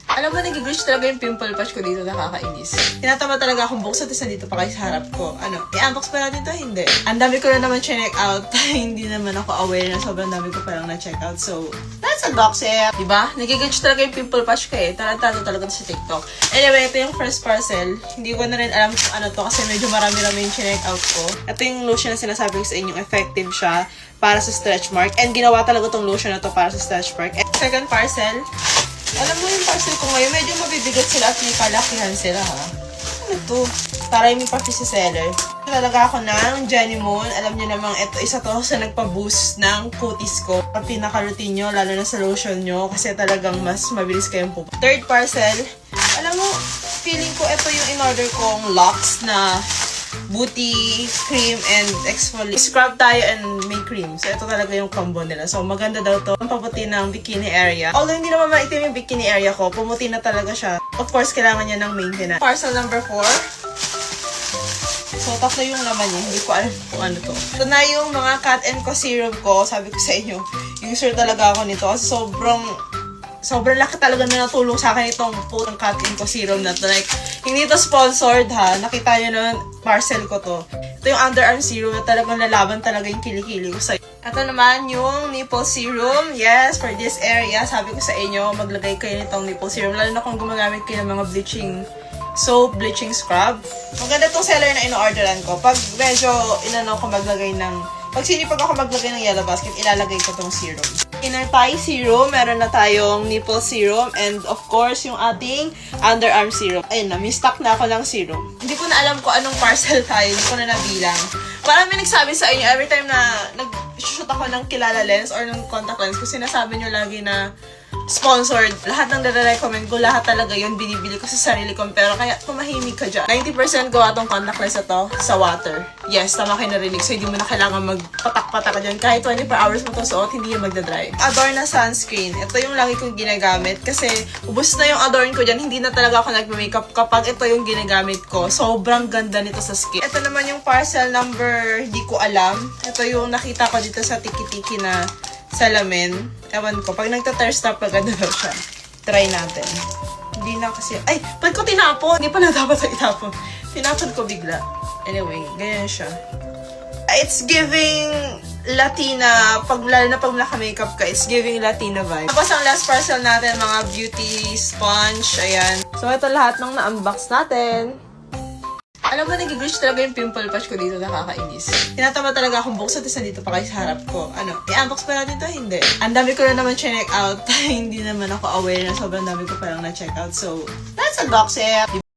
Alam mo, nag-glitch talaga yung pimple patch ko dito, nakakainis. Tinatama talaga akong buksan, tapos nandito pa kayo sa harap ko. I-unbox pa natin to? Hindi. Ang dami ko na naman check out. Hindi naman ako aware na sobrang dami ko palang na-check out. So, let's unbox it! Diba? Nag-glitch talaga yung pimple patch ko eh. Tarantado talaga to sa TikTok. Anyway, ito yung first parcel. Hindi ko na rin alam kung ano to kasi medyo marami-rami yung check out ko. Ito yung lotion na sinasabi ko sa inyo, effective siya para sa stretch mark. And ginawa talaga tong lotion na to para sa stretch mark. And second parcel, alam mo yung parcel ko ngayon, medyo mabibigat sila at may kalakihan sila ha. Ano to? Para yung pa sa seller. Talaga ako ng Jenny Moon. Alam niyo namang ito, isa to sa nagpa-boost ng cuties ko. Ang pinaka-routine nyo, lalo na sa lotion nyo, kasi talagang mas mabilis kayong pupo. Third parcel, alam mo, feeling ko ito yung in-order kong Lux na booty, cream, and exfoliate. Scrub tayo and make cream. So, ito talaga yung combo nila. So, maganda daw to. Ang paputi ng bikini area. Although hindi naman maitim yung bikini area ko, pumuti na talaga siya. Of course, kailangan niya ng maintenance. Parcel number 4. So, tatlo yung laman niya. Hindi ko alam kung ano to. Ito na yung mga cat and co serum ko. Sabi ko sa inyo, user talaga ako nito. Kasi sobrang laki talaga na natulong sa akin itong putang cat and co serum na to. Like, hindi to sponsored ha. Nakita nyo na parcel ko to. Ito yung underarm serum na talagang lalaban talaga yung kilikili ko sa'yo. Ito naman yung nipple serum. Yes, for this area. Sabi ko sa inyo, maglagay kayo nitong nipple serum. Lalo na kung gumagamit kayo ng mga bleaching soap, bleaching scrub. Maganda tong seller na ino-orderan ko. Pag medyo inano ko maglagay ng... Pag sinipag ako maglagay ng yellow basket, ilalagay ko tong serum. Inner thigh serum, meron na tayong nipple serum, and of course, yung ating underarm serum. Ayun na, mistock na ako ng serum. Hindi ko na alam kung anong parcel tayo, hindi ko na nabilang. Parang may nagsabi sa inyo, every time na nag-shoot ako ng kilala lens or ng contact lens, kasi sinasabi nyo lagi na sponsored. Lahat ng nare-recommend ko, lahat talaga yun binibili ko sa sarili kong pera. Kaya tumahimik ka dyan. 90% gawa tong contact lens na to sa water. Yes, tama kayo narinig. So, hindi mo na kailangan magpatak-patak ka dyan. Kahit 24 hours mo to suot, hindi yung magdadry. Adorn na sunscreen. Ito yung lagi kong ginagamit. Kasi, ubos na yung Adorn ko dyan. Hindi na talaga ako nagme-makeup kapag ito yung ginagamit ko. Sobrang ganda nito sa skin. Ito naman yung parcel number, di ko alam. Ito yung nakita ko dito sa tiki-tiki na salamin. Ewan ko. Pag nagta-thirst up, maganda daw siya. Try natin. Hindi na kasi... Ay! Ba't ko tinapon? Hindi pa na dapat sa itapon. Tinapon ko bigla. Anyway, ganyan siya. It's giving Latina. Lalo na pag naka-makeup ka, it's giving Latina vibe. Tapos ang last parcel natin, mga beauty sponge. Ayan. So, ito lahat ng na-unbox natin. Alam mo, nag-glitch talaga yung pimple patch ko dito, nakakainis. Tinatama talaga akong buksan, tapos nandito pa kayo sa harap ko. I-unbox pa natin to? Hindi. Ang dami ko na naman check out. Hindi naman ako aware na sobrang dami ko palang na-check out. So, let's unbox it!